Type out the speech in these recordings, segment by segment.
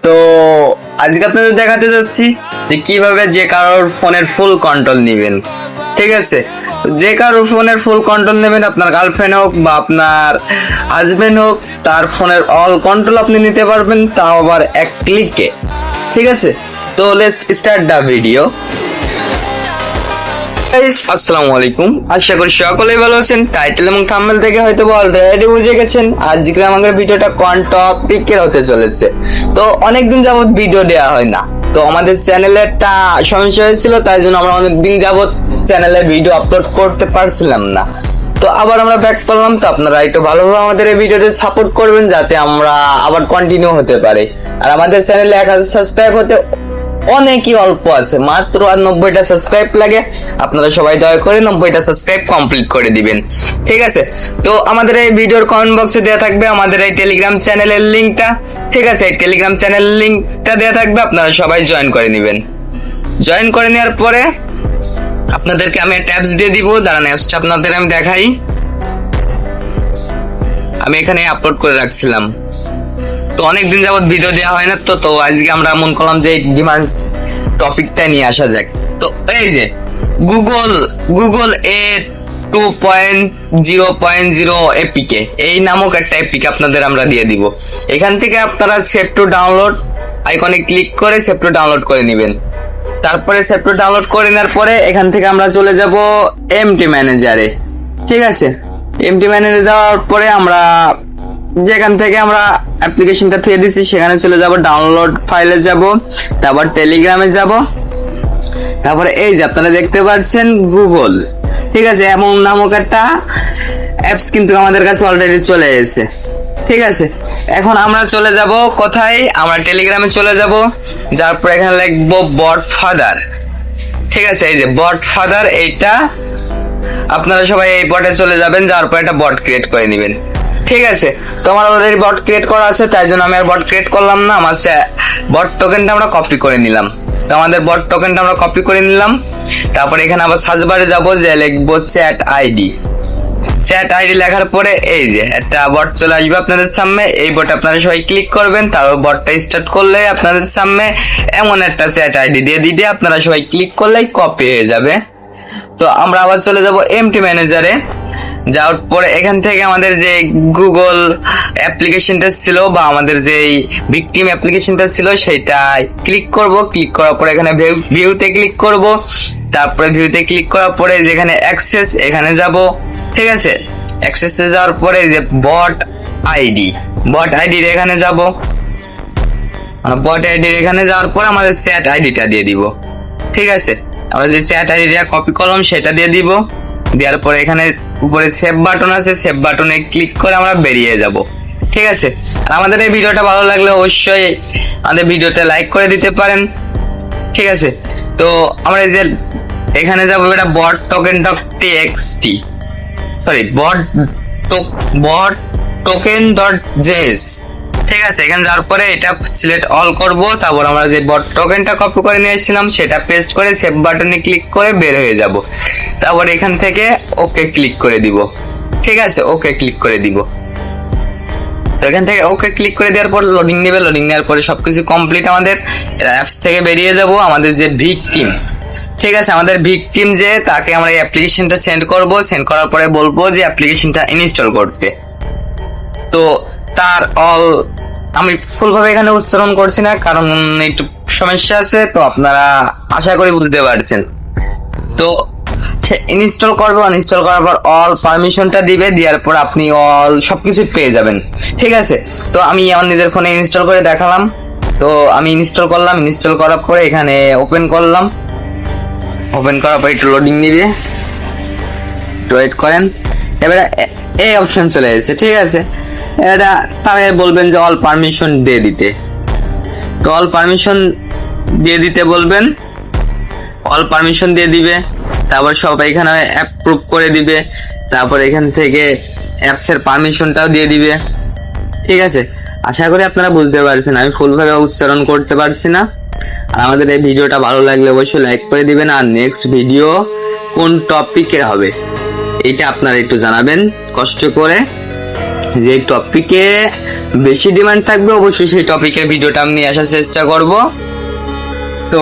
তো আজকে আপনাদের দেখাতে যাচ্ছি যে কিভাবে যে কারোর ফোনের ফুল কন্ট্রোল নেবেন। ঠিক আছে, যে কারোর ফোনের ফুল কন্ট্রোল নেবেন, আপনার গার্লফ্রেন্ড হোক বা আপনার হাজবেন্ড হোক, তার ফোনের অল কন্ট্রোল আপনি নিতে পারবেন, তাও আবার এক ক্লিকে। ঠিক আছে, তো লেটস স্টার্ট দ্য ভিডিও। আসসালামু আলাইকুম, আশা করি সকলেই ভালো আছেন। টাইটেল এবং থাম্বনেল থেকে হয়তো অলরেডি বুঝে গেছেন আজকে আমাদের ভিডিওটা কোন টপিকের হতে চলেছে। তো অনেকদিন যাবত ভিডিও দেওয়া হয় না, তো আমাদের চ্যানেলে একটা সমস্যা হয়েছিল, তাই জন্য আমরা অনেকদিন যাবত চ্যানেলে ভিডিও আপলোড করতে পারছিলাম না। তো আবার আমরা ব্যাক করলাম, তো আপনারা একটু ভালোভাবে আমাদের এই ভিডিওতে সাপোর্ট করবেন যাতে আমরা আবার কন্টিনিউ হতে পারি। আর আমাদের চ্যানেলে 1000 সাবস্ক্রাইব হতে অনেকই অল্প আছে, মাত্র আর 90টা সাবস্ক্রাইব লাগে। আপনারা সবাই দয়া করে 90টা সাবস্ক্রাইব কমপ্লিট করে দিবেন। ঠিক আছে, তো আমাদের এই ভিডিওর কমেন্ট বক্সে দেওয়া থাকবে আমাদের এই টেলিগ্রাম চ্যানেলের লিঙ্কটা। ঠিক আছে, এই টেলিগ্রাম চ্যানেলের লিঙ্কটা দেওয়া থাকবে, আপনারা সবাই জয়েন করে নেবেন। জয়েন করে নেওয়ার পরে আপনাদেরকে আমি একটা অ্যাপস দিয়ে দিব, দাঁড়ান অ্যাপসটা আপনাদের আমি দেখাই। আমি এখানে আপলোড করে রাখছিলাম, তো অনেকদিন যাবত ভিডিও দেওয়া হয় না, তো আজকে আমরা মন করলাম যে ডিমান্ড টপিকটা নিয়ে আসা যাক। তো এই যে গুগল এ 2.0.0 এপিকে এই নামক একটা এপিকে আপনাদের আমরা দিয়ে দিব। এখান থেকে আপনারা সেভ টু ডাউনলোড আইকনে ক্লিক করে সেভ টু ডাউনলোড করে নেবেন। তারপরে সেভ টু ডাউনলোড করে নেওয়ার পরে এখান থেকে আমরা চলে যাব এমটি ম্যানেজারে। ঠিক আছে, এমটি ম্যানেজারে যাওয়ার পরে আমরা যেখান থেকে আমরা অ্যাপ্লিকেশনটা থুয়ে দিচ্ছি সেখানে চলে যাব, ডাউনলোড ফাইলে যাব, তারপর টেলিগ্রামে যাব, তারপরে এই যে আপনারা দেখতে পাচ্ছেন গুগল। ঠিক আছে, এমন নামক একটা অ্যাপস কিন্তু আমাদের কাছে অলরেডি চলে এসেছে। ঠিক আছে, এখন আমরা চলে যাব কোথায়, আমরা টেলিগ্রামে চলে যাব, যার পর এখানে লিখবো বট ফাদার। ঠিক আছে, এই যে বট ফাদার, এইটা আপনারা সবাই এই বটে চলে যাবেন, যার পর একটা বট ক্রিয়েট করে নেবেন। ঠিক আছে, তো আমার অলরেডি বট ক্রিয়েট করা আছে, তাই জন্য আমি আর বট ক্রিয়েট করলাম না। আমার বট টোকেনটা আমরা কপি করে নিলাম। তো আমাদের বট টোকেনটা আমরা কপি করে নিলাম। তারপর এখানে আবার সার্চ বারে যাবো, যে লিখবো চ্যাট আইডি। চ্যাট আইডি লেখার পরে এই যে একটা বট চলে আসবে আপনাদের সামনে। এই বটে আপনারা সবাই ক্লিক করবেন, তারপর বটটা স্টার্ট করলে আপনাদের সামনে এমন একটা চ্যাট আইডি দিয়ে দিতে আপনারা সবাই ক্লিক করলেই কপি হয়ে যাবে। তো আমরা আবার চলে যাব এমটি ম্যানেজারে। যাওয়ার পরে এখান থেকে আমাদের যে গুগল অ্যাপ্লিকেশনটা ছিল বা আমাদের যে ভিকটিম অ্যাপ্লিকেশনটা ছিল সেটা ক্লিক করব। ক্লিক করার পরে এখানে ভিউতে ক্লিক করব। তারপরে ভিউতে ক্লিক করার পরে যেখানে অ্যাক্সেস, এখানে যাব। ঠিক আছে, অ্যাক্সেসে যাওয়ার পরে যে বট আইডির এখানে যাব। বট আইডির এখানে যাওয়ার পরে আমাদের চ্যাট আইডিটা দিয়ে দিব। ঠিক আছে, আমরা যে চ্যাট আইডিটা কপি করলাম সেটা দিয়ে দিব। দেওয়ার পরে এখানে উপরে সেভ বাটন আছে, সেভ বাটনে ক্লিক করে আমরা বেরিয়ে যাব। ঠিক আছে, আর আমাদের এই ভিডিওটা ভালো লাগলে অবশ্যই আমাদের ভিডিওতে লাইক করে দিতে পারেন। ঠিক আছে, তো আমরা এই যে এখানে যাবো, এটা বট টোকেন ডট টিএক্সটি, সরি বট টোকেন ডট জেএস। ঠিক আছে, এখানে যাওয়ার পরে এটা সিলেক্ট অল করব। তারপর আমরা যে বট টোকেনটা কপি করে নিয়ে এসেছিলাম সেটা পেস্ট করে সেভ বাটনে ক্লিক করে বের হয়ে যাব। তারপর এখান থেকে ওকে ক্লিক করে দিব। ঠিক আছে, ওকে ক্লিক করে দিব। তো এখান থেকে ওকে ক্লিক করে দেওয়ার পর লোডিং নেবে, লোডিং নেওয়ার পরে সবকিছু কমপ্লিট। আমাদের অ্যাপস থেকে বেরিয়ে যাব। আমাদের যে ভিকটিম, ঠিক আছে, আমাদের ভিকটিম যে তাকে আমরা এই অ্যাপ্লিকেশনটা সেন্ড করব। সেন্ড করার পরে বলবো যে অ্যাপ্লিকেশনটা ইনস্টল করতে। তো তার আমি ফুলভাবে এখানে উচ্চারণ করছি না, কারণ একটু সমস্যা আছে, তো আপনারা আশা করি বুঝতে পারছেন। তো সে ইনস্টল করবে, ইনস্টল করার পর অল পারমিশনটা দিবে, দেওয়ার পর আপনি অল সবকিছু পেয়ে যাবেন। ঠিক আছে, তো আমি আমার নিজের ফোনে ইনস্টল করে দেখালাম। তো আমি ইনস্টল করলাম, ইনস্টল করার পরে এখানে ওপেন করলাম। ওপেন করার পর একটু লোডিং নিবে, একটু ওয়েট করেন। এবারে এই অপশন চলে এসেছে। ঠিক আছে, এটা তাহলে বলবেন যে অল পারমিশন দিয়ে দিতে। তো অল পারমিশন দিয়ে দিতে বলবেন, অল পারমিশন দিয়ে দিবে। তারপর সবাই এখানে অ্যাপ্রুভ করে দিবে। তারপর এখান থেকে অ্যাপসের পারমিশনটাও দিয়ে দিবে। ঠিক আছে, আশা করি আপনারা বুঝতে পারছেন, আমি ফুলভাবে উচ্চারণ করতে পারছি না। আর আমাদের এই ভিডিওটা ভালো লাগলে অবশ্যই লাইক করে দিবেন। আর নেক্সট ভিডিও কোন টপিকে হবে এটা আপনারা একটু জানাবেন কষ্ট করে। যে টপিকে বেশি ডিমান্ড থাকবে অবশ্যই সেই টপিকের ভিডিওটা আমি নিয়ে আসার চেষ্টা করব। তো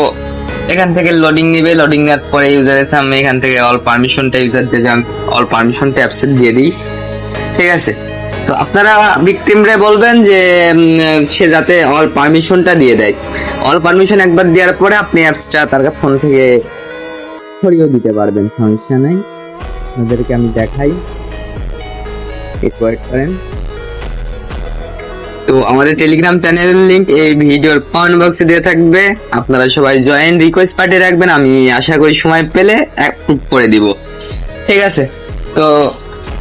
এখান থেকে লোডিং নিবে, লোডিং নেওয়ার পরে ইউজারের সামনে এখান থেকে অল পারমিশনটা ইউজার দিয়ে অল পারমিশনটা অ্যাপসেট দিয়ে দিই, ঠিক আছে। তো আপনারা ভিকটিমরে বলবেন যে সে যাতে অল পারমিশনটা দিয়ে দেয়। অল পারমিশন একবার দেওয়ার পরে আপনি অ্যাপসটা তার ফোন থেকে সরিয়ে দিতে পারবেন, সমস্যা নাই। আপনাদেরকে আমি দেখাই, একটু ওয়েট করেন। তো আমাদের টেলিগ্রাম চ্যানেলের লিংক এই ভিডিওর কমেন্ট বক্সে দিয়ে থাকবে, আপনারা সবাই জয়েন রিকোয়েস্ট পাঠিয়ে রাখবেন, আমি আশা করি সময় পেলে অ্যাপ্রুভ করে দিব, ঠিক আছে। তো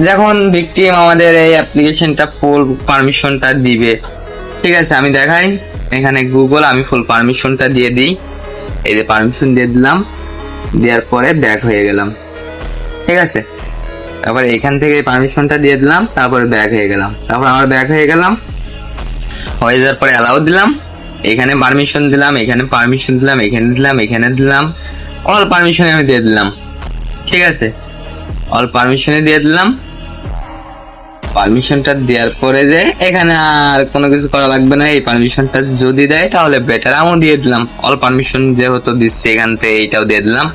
যখন ভিকটিম আমাদের এই অ্যাপ্লিকেশনটা ফুল পারমিশনটা দিবে, ঠিক আছে, আমি দেখাই এখানে গুগল, আমি ফুল পারমিশনটা দিয়ে দিই, এই যে পারমিশন দিয়ে দিলাম, দেওয়ার পরে ব্যাক হয়ে গেলাম, ঠিক আছে। তারপরে এখান থেকে পারমিশনটা দিয়ে দিলাম, তারপরে ব্যাক হয়ে গেলাম, তারপর আমার ব্যাক হয়ে গেলাম, হয়ে যাওয়ার পরে অ্যালাউ দিলাম, এখানে পারমিশন দিলাম, এখানে পারমিশন দিলাম, এখানে দিলাম, এখানে দিলাম, অল পারমিশনে আমি দিয়ে দিলাম, ঠিক আছে। অল পারমিশনে দিয়ে দিলাম, পারমিশনটা দেওয়ার পরে যে এখানে আর কোনো কিছু করা লাগবে না, এই পারমিশনটা যদি দেয় তাহলে বেটার, আমিও দিয়ে দিলাম অল পারমিশন যেহেতু দিচ্ছে এখান থেকে এইটাও দিয়ে দিলাম।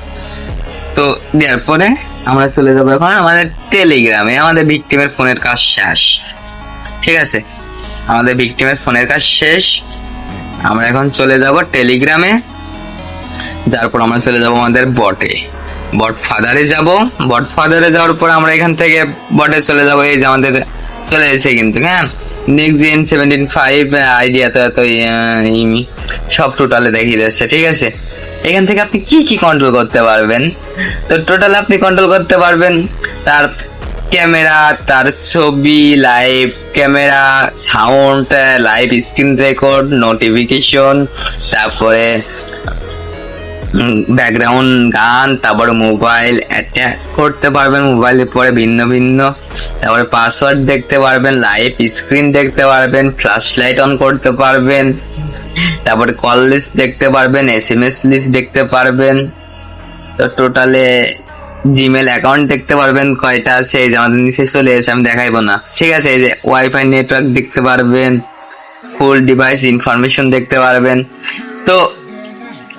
তো দেওয়ার পরে আমরা চলে যাবো এখন আমাদের টেলিগ্রামে, আমাদের ভিকটিমের ফোনের কাজ শেষ, ঠিক আছে, আমাদের ভিকটিমের ফোনের কাজ শেষ। আমরা এখন চলে যাব টেলিগ্রামে, যার পর আমরা চলে যাব আমাদের বটে, বট ফাদারে যাব, বট ফাদারে যাওয়ার পর আমরা এখান থেকে বটে চলে যাব, এই যে আমাদের চলে এসেছে কিন্তু, হ্যাঁ, নেক্সট জেন 17.5 আইডিয়া তো এত সব টোটালে দেখিয়ে যাচ্ছে, ঠিক আছে। এখান থেকে আপনি কি কি কন্ট্রোল করতে পারবেন, তো টোটাল আপনি কন্ট্রোল করতে পারবেন তার ক্যামেরা, তার ছবি, live camera, sound, live screen record, notification, তারপরে ব্যাকগ্রাউন্ড গান, তারপরে মোবাইল অ্যাটাক করতে পারবেন, মোবাইলের পরে ভিন্ন ভিন্ন, তারপরে পাসওয়ার্ড দেখতে পারবেন, লাইভ স্ক্রিন দেখতে পারবেন, ফ্ল্যাশ লাইট অন করতে পারবেন, তারপরে কল লিস্ট দেখতে পারবেন, এসএমএস লিস্ট দেখতে পারবেন। তো টোটালে জিমেল অ্যাকাউন্ট দেখতে পারবেন কয়টা আছে, এই যে আমাদের নিচে চলে এসে, আমি দেখাইবো না, ঠিক আছে। এই যে ওয়াইফাই নেটওয়ার্ক দেখতে পারবেন, ফুল ডিভাইস ইনফরমেশন দেখতে পারবেন। তো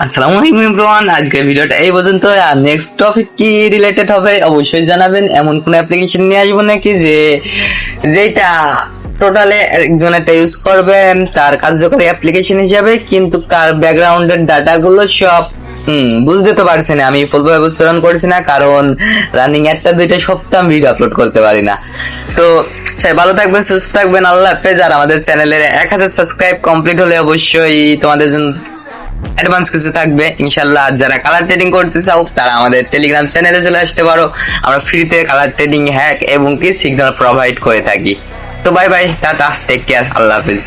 আসসালামু আলাইকুম এভরিওয়ান, আজকের ভিডিওটা এই পর্যন্ত। আর নেক্সট টপিক কি রিলেটেড হবে অবশ্যই জানাবেন। এমন কোন অ্যাপ্লিকেশন নিয়ে আসবো নাকি যেটা টোটালে একজন একটা ইউজ করবেন তার কার্যকরী অ্যাপ্লিকেশন হিসাবে, কিন্তু তার ব্যাকগ্রাউন্ডের ডাটাগুলো সব বুঝতে তো পারছি না, আমি ফুলভাবে উচ্চারণ করছি না, কারণ রানিং একটা দুইটা সপ্তাহ ভিডিও আপলোড করতে পারি না। তো ভালো থাকবেন, সুস্থ থাকবেন, আল্লাহ হাফেজ। আর আমাদের চ্যানেলের 1000 সাবস্ক্রাইব কমপ্লিট হলে অবশ্যই তোমাদের জন্য অ্যাডভান্স কিছু থাকবে ইনশাল্লাহ। আর যারা কালার ট্রেডিং করতে চাও তারা আমাদের টেলিগ্রাম চ্যানেলে চলে আসতে পারো, আমরা ফ্রিতে কালার ট্রেডিং হ্যাক এবং কি সিগন্যাল প্রোভাইড করে থাকি। তো bye bye, tata, take care, আল্লাহ হাফেজ।